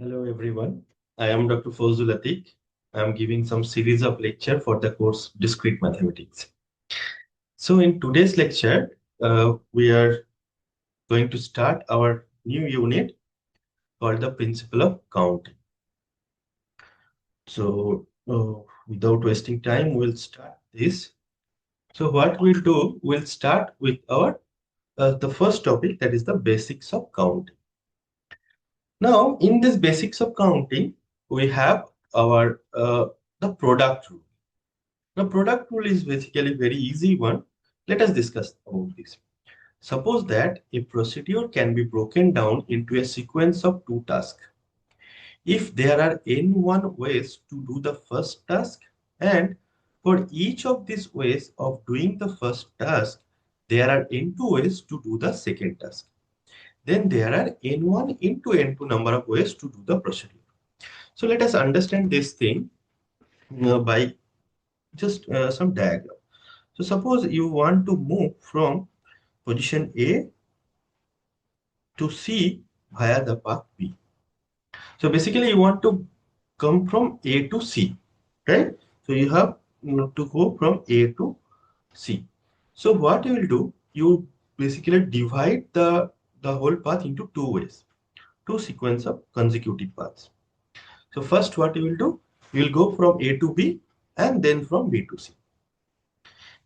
Hello everyone. I am Dr. Fozul Atik. I am giving some series of lecture for the course Discrete Mathematics. So in today's lecture, we are going to start our new unit called the Principle of Counting. So without wasting time, we'll start this. So what we'll do, we'll start with our the first topic, that is the basics of counting. Now in this basics of counting, we have our the product rule. The product rule is basically very easy one. Let us discuss about this. Suppose that a procedure can be broken down into a sequence of two tasks. If there are n1 ways to do the first task, and for each of these ways of doing the first task, there are n2 ways to do the second task. Then there are n1 into n2 number of ways to do the procedure. So let us understand this thing by just some diagram. So suppose you want to move from position A to C via the path B. So basically you want to come from A to C, right? So you have to go from A to C. So what you will do, you basically divide the whole path into two ways, two sequence of consecutive paths. So first what you will do, you will go from A to B and then from B to C.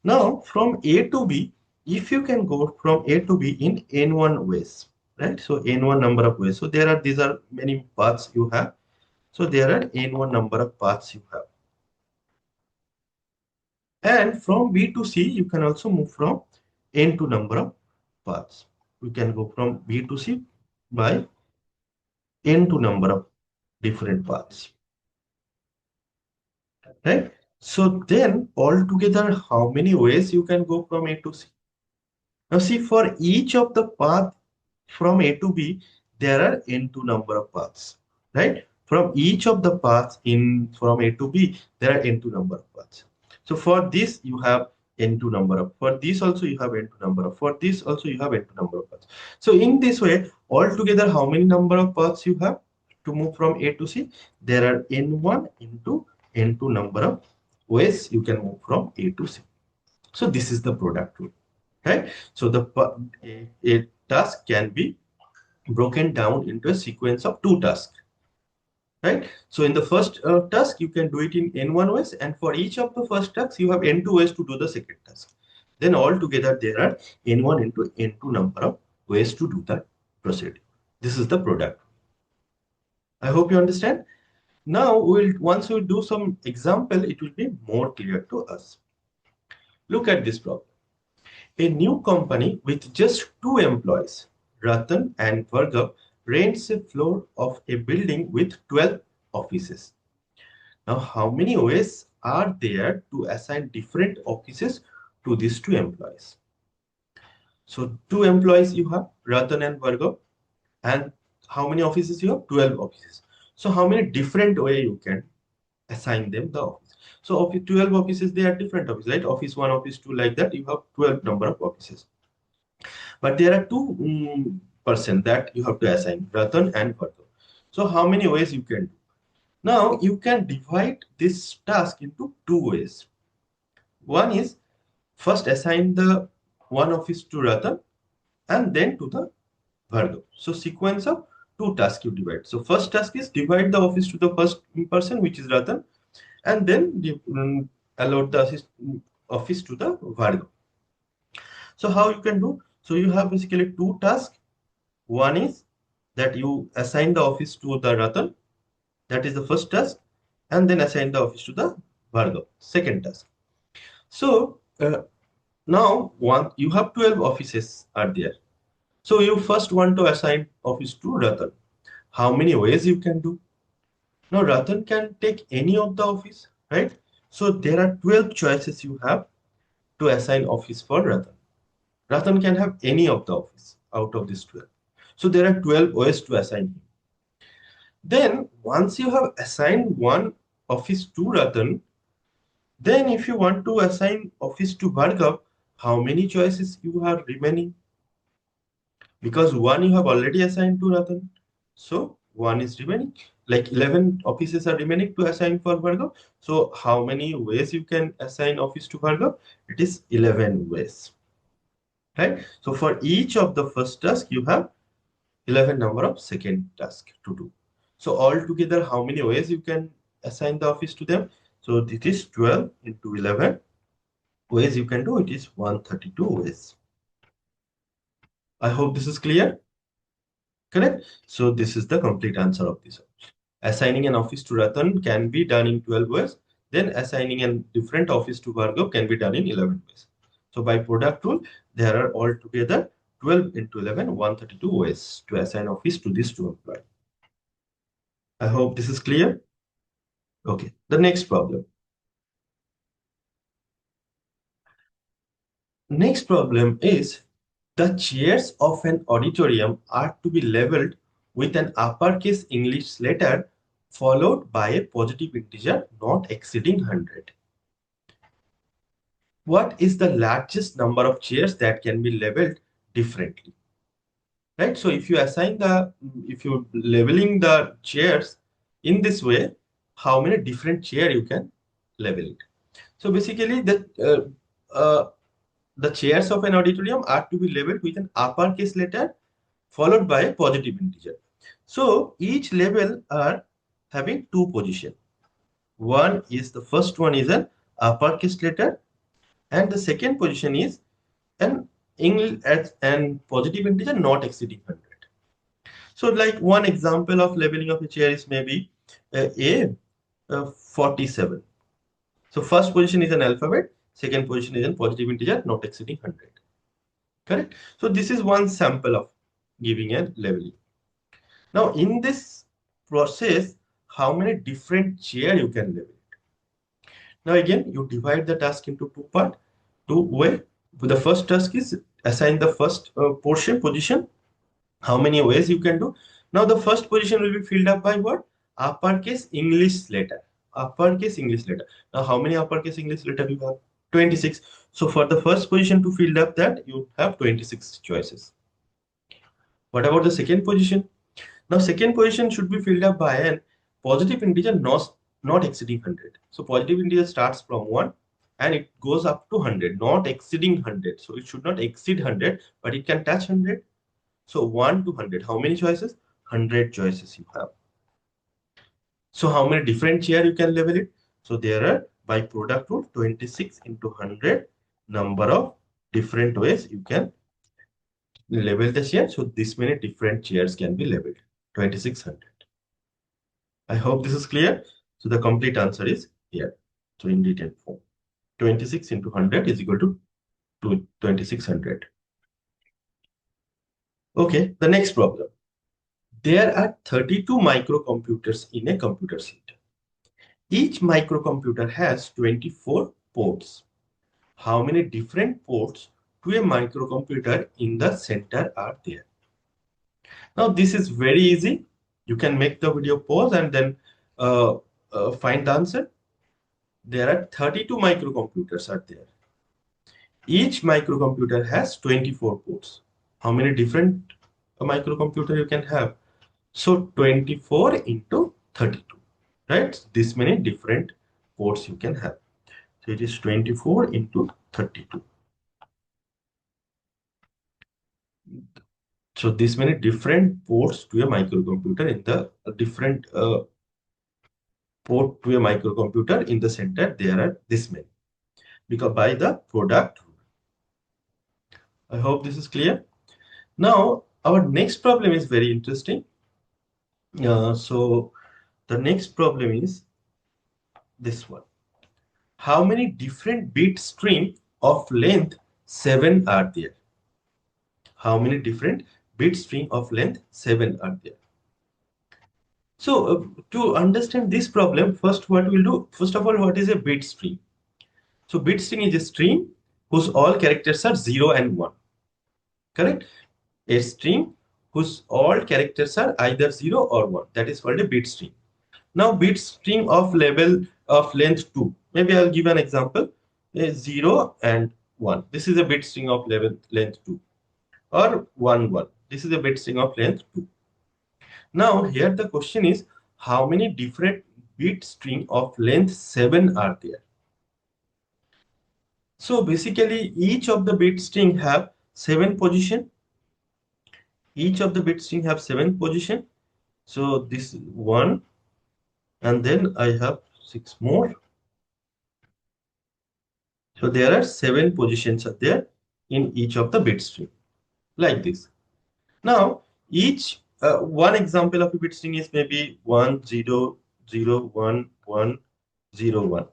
Now, from A to B, if you can go from A to B in n1 ways, right? So n1 number of ways. So these are many paths you have. So there are n1 number of paths you have. And from B to C, you can also move from n2 number of paths. You can go from B to C by n2 number of different paths, right? So then altogether, how many ways you can go from A to C? Now see, for each of the path from A to B, there are n2 number of paths, right? From each of the paths from A to B, there are n2 number of paths. So for this, you have n2 number of, for this also you have n2 number of, for this also you have n2 number of paths. So in this way, altogether, how many number of paths you have to move from A to C? There are n1 into n2 number of ways you can move from A to C. So this is the product rule, right? So a task can be broken down into a sequence of two tasks, right? So in the first task, you can do it in n1 ways, and for each of the first tasks, you have n2 ways to do the second task. Then altogether, there are n1 into n2 number of ways to do the procedure. This is the product. I hope you understand. Now, once we do some example, it will be more clear to us. Look at this problem. A new company with just two employees, Ratan and Bhargav, rents a floor of a building with 12 offices. Now, how many ways are there to assign different offices to these two employees? So, two employees you have, Ratan and Bhargav, and how many offices you have? 12 offices. So, how many different ways you can assign them the office? So, of 12 offices, they are different offices, right? Office 1, office 2, like that, you have 12 number of offices. But there are two person that you have to assign, Ratan and Bhargav. So how many ways you can do? Now you can divide this task into two ways. One is first assign the one office to Ratan and then to the Bhargav. So sequence of two tasks you divide. So first task is divide the office to the first person, which is Ratan, and then allot the office to the Bhargav. So how you can do? So you have basically two tasks. One is that you assign the office to the Ratan, that is the first task, and then assign the office to the Bhargav, second task. So now you have 12 offices are there. So you first want to assign office to Ratan. How many ways you can do? Now Ratan can take any of the office, right? So there are 12 choices you have to assign office for Ratan. Ratan can have any of the office out of these 12. So there are 12 ways to assign him. Then once you have assigned one office to Ratan, then if you want to assign office to Bhargav, how many choices you have remaining? Because one you have already assigned to Ratan. So one is remaining. Like 11 offices are remaining to assign for Bhargav. So how many ways you can assign office to Bhargav? It is 11 ways, right? So for each of the first task, you have 11 number of second task to do. So altogether, how many ways you can assign the office to them? So this is 12 into 11 ways you can do. It is 132 ways. I hope this is clear. Correct? So this is the complete answer of this. Assigning an office to Ratan can be done in 12 ways. Then assigning a different office to Bhargav can be done in 11 ways. So by product rule, there are altogether 12 into 11, 132 ways to assign office to this two employee. I hope this is clear. Okay, the next problem. Next problem is the chairs of an auditorium are to be labeled with an uppercase English letter followed by a positive integer not exceeding 100. What is the largest number of chairs that can be labeled differently? Right? So if you assign if you're labeling the chairs in this way, how many different chair you can label it? So basically the chairs of an auditorium are to be labeled with an uppercase letter followed by a positive integer. So each label are having two positions. One is the first one is an uppercase letter, and the second position is an English and positive integer not exceeding 100. So like one example of labeling of a chair is maybe a 47. So first position is an alphabet, second position is a positive integer not exceeding 100. Correct? So this is one sample of giving a labeling. Now in this process, how many different chair you can label? Now again, you divide the task into two parts. Two way. The first task is assign the first position. How many ways you can do? Now the first position will be filled up by what? Uppercase English letter. Uppercase English letter. Now how many uppercase English letter you have? 26. So for the first position to fill up that, you have 26 choices. What about the second position? Now second position should be filled up by an positive integer not exceeding 100. So positive integer starts from 1 and it goes up to 100, not exceeding 100. So it should not exceed 100, but it can touch 100. So 1 to 100. How many choices? 100 choices you have. So how many different chair you can label it? So there are, by product rule, 26 into 100 number of different ways you can label the chair. So this many different chairs can be labeled. 2600. I hope this is clear. So the complete answer is here. So in written form, 26 into 100 is equal to 2600. Okay, the next problem. There are 32 microcomputers in a computer center. Each microcomputer has 24 ports. How many different ports to a microcomputer in the center are there? Now this is very easy. You can make the video pause and then find the answer. There are 32 microcomputers are there. Each microcomputer has 24 ports. How many different microcomputer you can have? So 24 into 32, right? This many different ports you can have. So it is 24 into 32. So this many different ports to a microcomputer in the different port to a microcomputer in the center, there are this many because by the product rule. I hope this is clear. Now our next problem is very interesting. So the next problem is this one. How many different bit string of length 7 are there? How many different bit string of length 7 are there? So to understand this problem, first what we'll do, first of all, what is a bit string? So bit string is a string whose all characters are 0 and 1. Correct? A string whose all characters are either 0 or 1. That is called a bit string. Now bit string of level of length 2. Maybe I'll give an example. 0 and 1. This is a bit string of level length 2. Or 1, 1. This is a bit string of length 2. Now here the question is, how many different bit string of length 7 are there? So basically each of the bit string have 7 position. Each of the bit string have 7 position. So this is 1, and then I have 6 more. So there are 7 positions are there in each of the bit string, like this. Now each one example of a bit string is maybe 1 0 0 1 1 0 1.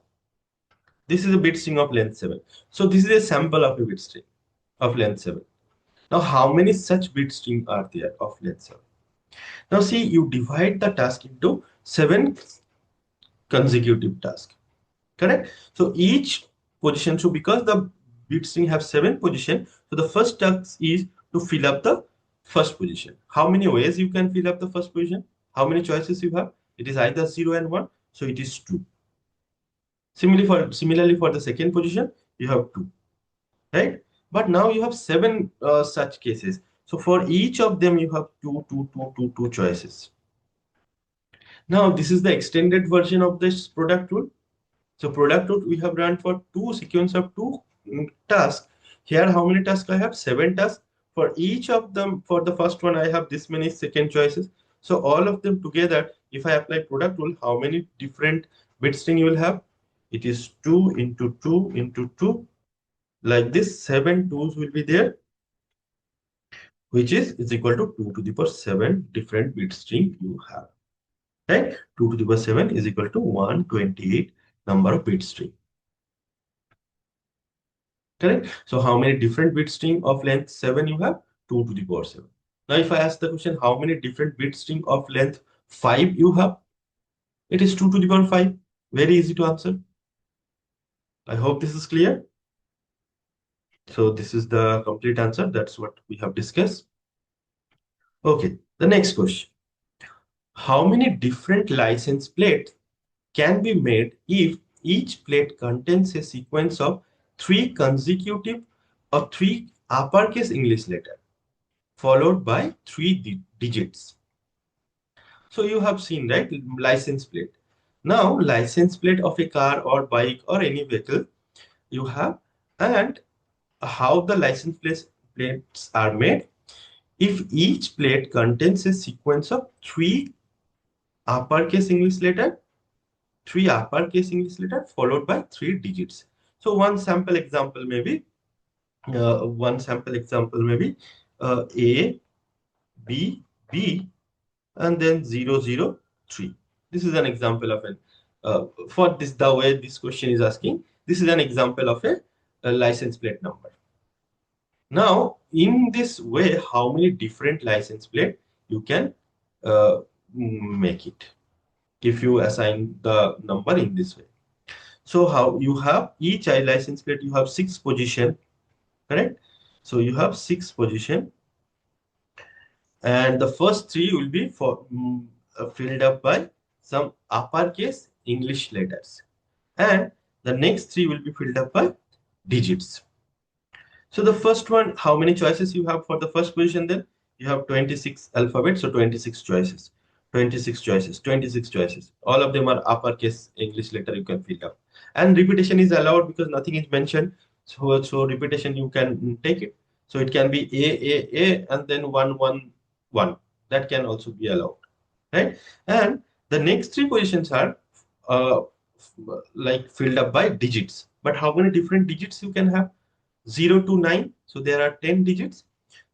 This is a bit string of length 7. So this is a sample of a bit string of length 7. Now how many such bit string are there of length 7? Now see, you divide the task into 7 consecutive tasks. Correct? So each position, so because the bit string have 7 position, so the first task is to fill up the first position. How many ways you can fill up the first position? How many choices you have? It is either 0 and 1, so it is 2. Similarly for the second position, you have 2, right? But now you have 7 such cases. So for each of them, you have two choices. Now this is the extended version of this product rule. So product root we have run for two sequence of two tasks. Here how many tasks I have? 7 tasks. For each of them, for the first one I have this many second choices. So all of them together, if I apply product rule, how many different bit string you will have? It is 2 into 2 into 2. Like this, 7 twos will be there, which is equal to 2 to the power 7 different bit string you have. Right? 2 to the power 7 is equal to 128 number of bit string. Correct? So how many different bit string of length 7 you have? 2 to the power 7. Now if I ask the question, how many different bit string of length 5 you have? It is 2 to the power 5. Very easy to answer. I hope this is clear. So this is the complete answer. That's what we have discussed. Okay, the next question. How many different license plates can be made if each plate contains a sequence of 3 consecutive or 3 uppercase English letters, followed by 3 digits? So you have seen, right, license plate. Now license plate of a car or bike or any vehicle you have, and how the plates are made. If each plate contains a sequence of 3 uppercase English letter, 3 uppercase English letter followed by 3 digits. So one sample example maybe A, B, B, and then 003. This is an example of an for this the way this question is asking. This is an example of a license plate number. Now, in this way, how many different license plate you can make it if you assign the number in this way? So how you have each I license plate, you have 6 position, correct? So you have 6 position, and the first 3 will be filled up by some uppercase English letters, and the next 3 will be filled up by digits. So the first one, how many choices you have for the first position? Then you have 26 alphabets, so 26 choices. 26 choices, 26 choices. All of them are uppercase English letter you can fill up. And repetition is allowed because nothing is mentioned. So repetition you can take it. So it can be A, and then 1 1 1. That can also be allowed, right? And the next 3 positions are uh, like filled up by digits. But how many different digits you can have? 0 to 9, so there are 10 digits.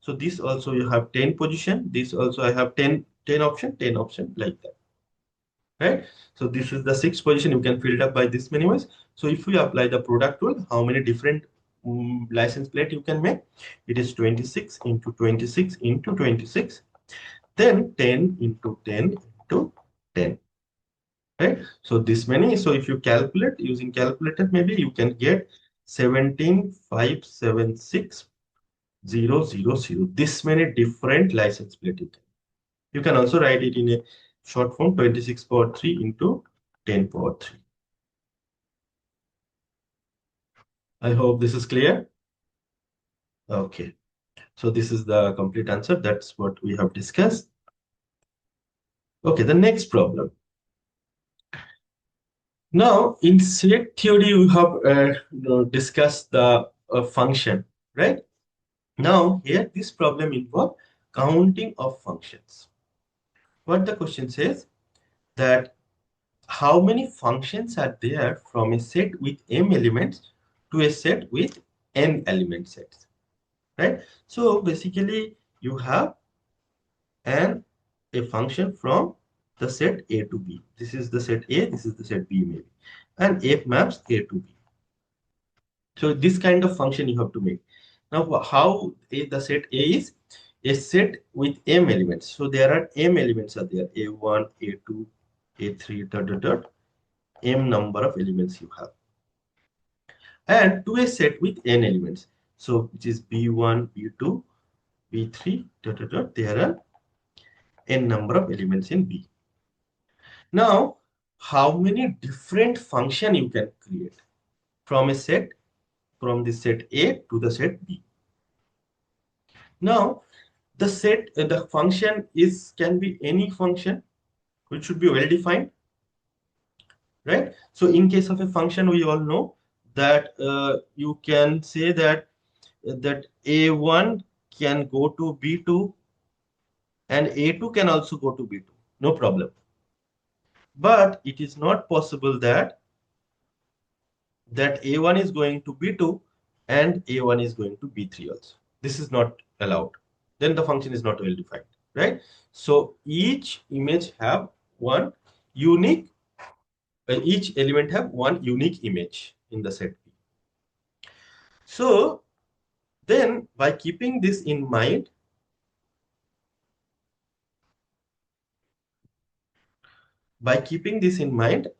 So this also you have 10 position, this also I have 10 option, 10 option, like that, right? So this is the 6th position, you can fill it up by this many ways. So if we apply the product rule, how many different license plate you can make? It is 26 into 26 into 26, then 10 into 10 into 10, right? So this many. So if you calculate using calculator, maybe you can get 17,576,000. This many different license plate you can. You can also write it in a short form, 26 power 3 into 10 power 3. I hope this is clear. Okay. So this is the complete answer. That's what we have discussed. Okay, the next problem. Now, in set theory, we have discussed the function, right? Now, here this problem involves counting of functions. What the question says that how many functions are there from a set with m elements to a set with n element sets, right? So basically, you have an a function from the set A to B. This is the set A, this is the set B maybe, and F maps A to B. So this kind of function you have to make. Now, the set A is a set with m elements. So there are m elements are there, A1, A2, A3, dot, dot, dot, m number of elements you have. And to a set with n elements. So which is B1, B2, B3, dot, dot, dot, there are n number of elements in B. Now, how many different function you can create from a set, from the set A to the set B? Now, the function is can be any function which should be well defined, right? So in case of a function, we all know that you can say that A1 can go to B2 and A2 can also go to B2, no problem. But it is not possible that A1 is going to B2 and A1 is going to B3 also. This is not allowed. Then the function is not well defined, right? So each image have one unique, each element have one unique image in the set B. So then by keeping this in mind,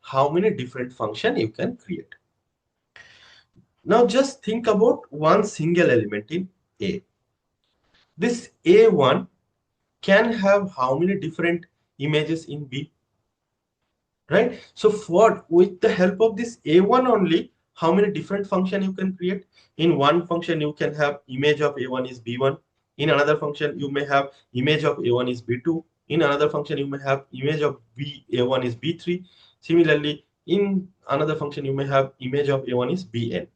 how many different function you can create. Now just think about one single element in A. This A1 can have how many different images in B, right? So for with the help of this A1 only, how many different function you can create? In one function, you can have image of A1 is B1. In another function, you may have image of A1 is B2. In another function, you may have image of A1 is B3. Similarly, in another function, you may have image of A1 is Bn,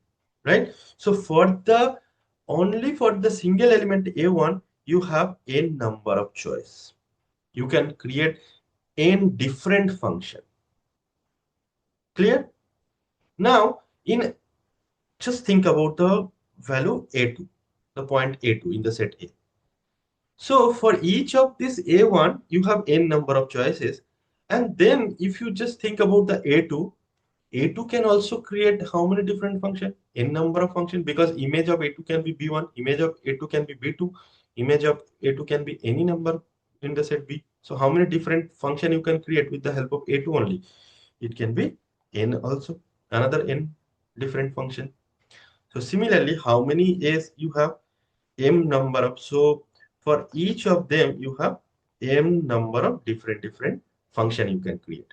right? So for the only for the single element A1, you have n number of choice. You can create n different function. Clear? Now, in just think about the value A2, the point A2 in the set A. So for each of this A1, you have n number of choices. And then if you just think about the A2, A2 can also create how many different function? N number of function, because image of A2 can be B1, image of A2 can be B2, image of A2 can be any number in the set B. So how many different function you can create with the help of A2 only? It can be n also, another n different function. So similarly, how many A's you have? M number of. So for each of them, you have m number of different function you can create.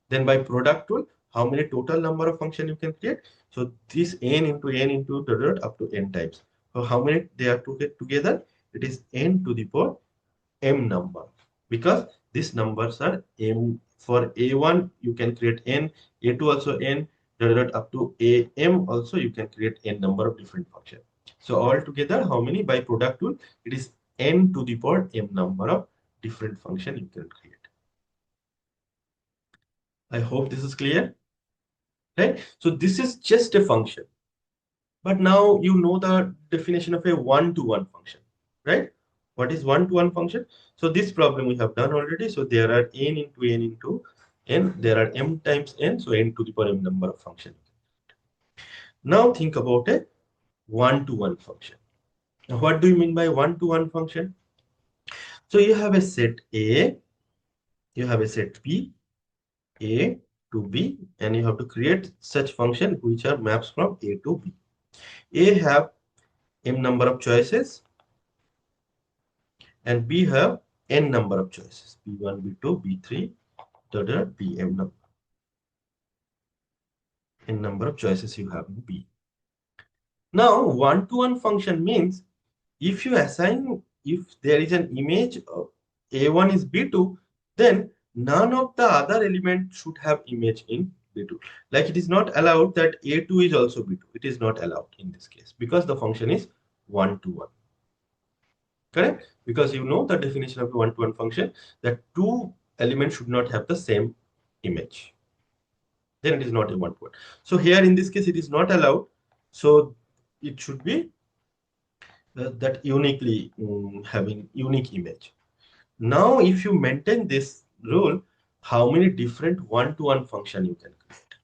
Then by product rule, how many total number of function you can create? So this n into the dot up to n times. So how many they are to get together? It is n to the power m number, because these numbers are m. For a1 you can create n, a2 also n, dot dot up to am also you can create n number of different function. So altogether, how many by product rule? It is n to the power m number of different function you can create. I hope this is clear, right? So this is just a function. But now you know the definition of a one-to-one function, right? What is one-to-one function? So this problem we have done already. So there are n into n into n. There are m times n. So n to the power m number of function. Now think about a one-to-one function. Now what do you mean by one-to-one function? So you have a set A, you have a set B, A to B, and you have to create such function which are maps from A to B. A have m number of choices, and B have n number of choices, B1, B2, B3, Bm number, n number of choices you have in B. Now, one-to-one function means if you assign, if there is an image of A1 is B2, then none of the other elements should have image in B2. Like it is not allowed that A2 is also B2. It is not allowed in this case because the function is one-to-one. Correct? Because you know the definition of a one-to-one function that two elements should not have the same image. Then it is not a one-to-one. So here in this case it is not allowed. So it should be that uniquely having unique image. Now, if you maintain this rule, how many different one-to-one function you can create?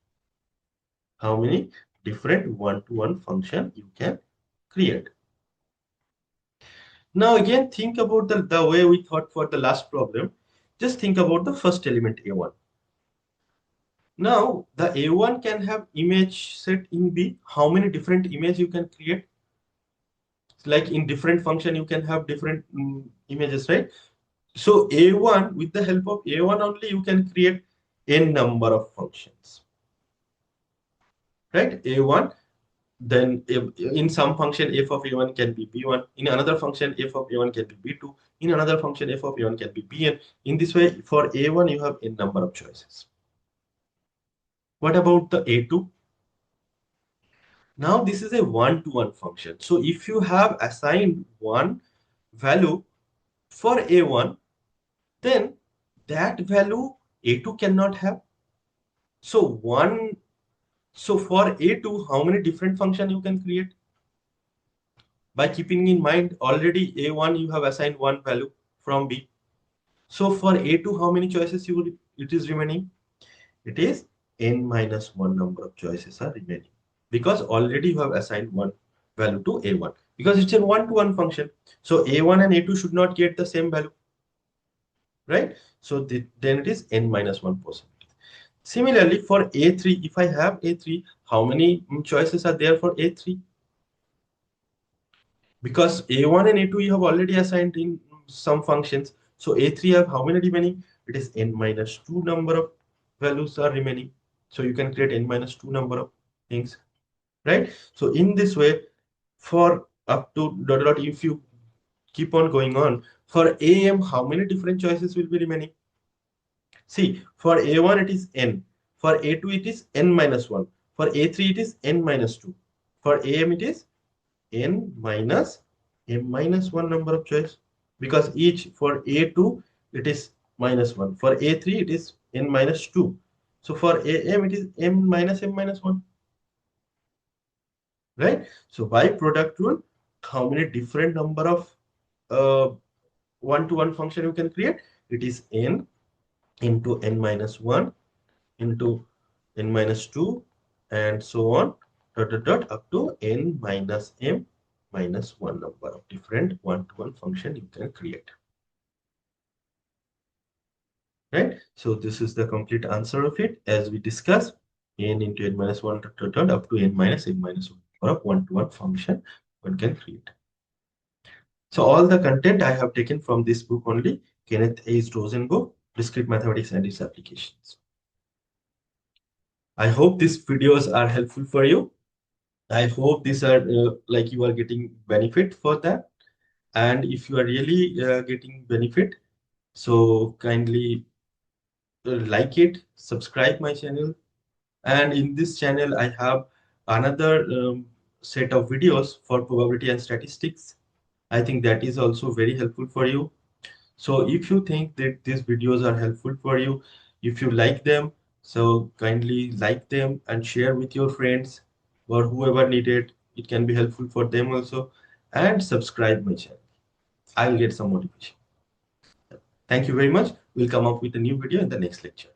How many different one-to-one function you can create? Now, again, think about the way we thought for the last problem. Just think about the first element A1. Now, the A1 can have image set in B. How many different image you can create? Like in different function, you can have different images, right? So A1, with the help of A1 only, you can create n number of functions, right? A1, then in some function f of A1 can be B1, in another function f of A1 can be B2, in another function f of A1 can be Bn. In this way, for A1, you have n number of choices. What about the A2? Now this is a one-to-one function. So if you have assigned one value for A1, then that value A2 cannot have. So for A2, how many different function you can create? By keeping in mind already A1 you have assigned one value from B. So for A2, how many choices it is remaining? It is n minus 1 number of choices are remaining because already you have assigned one value to A1 because it's a one-to-one function. So A1 and A2 should not get the same value, right? So then it is n minus 1 possibility. Similarly, for A3, if I have A3, how many choices are there for A3? Because A1 and A2 you have already assigned in some functions. So A3 have how many remaining? It is n minus 2 number of values are remaining. So you can create n minus 2 number of things, right? So in this way, for up to dot dot, if you keep on going on, for AM, how many different choices will be remaining? See, for A1 it is n. For A2 it is n minus 1. For A3 it is n minus 2. For AM it is n minus m minus 1 number of choice because each for A2 it is minus 1. For A3 it is n minus 2. So for AM it is m minus m minus 1. Right? So by product rule, how many different number of one-to-one function you can create? It is n into n minus 1 into n minus 2 and so on dot dot dot up to n minus m minus 1 number of different one-to-one function you can create. Right? So this is the complete answer of it as we discussed n into n minus 1 dot dot dot up to n minus m minus 1 number of one-to-one function one can create. So all the content I have taken from this book only, Kenneth A's Rosen book, Discrete Mathematics and its Applications. I hope these videos are helpful for you. I hope these are like you are getting benefit for that. And if you are really getting benefit, so kindly like it, subscribe my channel. And in this channel, I have another set of videos for probability and statistics. I think that is also very helpful for you. So if you think that these videos are helpful for you, if you like them, so kindly like them and share with your friends or whoever needed. It can be helpful for them also. And subscribe my channel. I'll get some motivation. Thank you very much. We'll come up with a new video in the next lecture.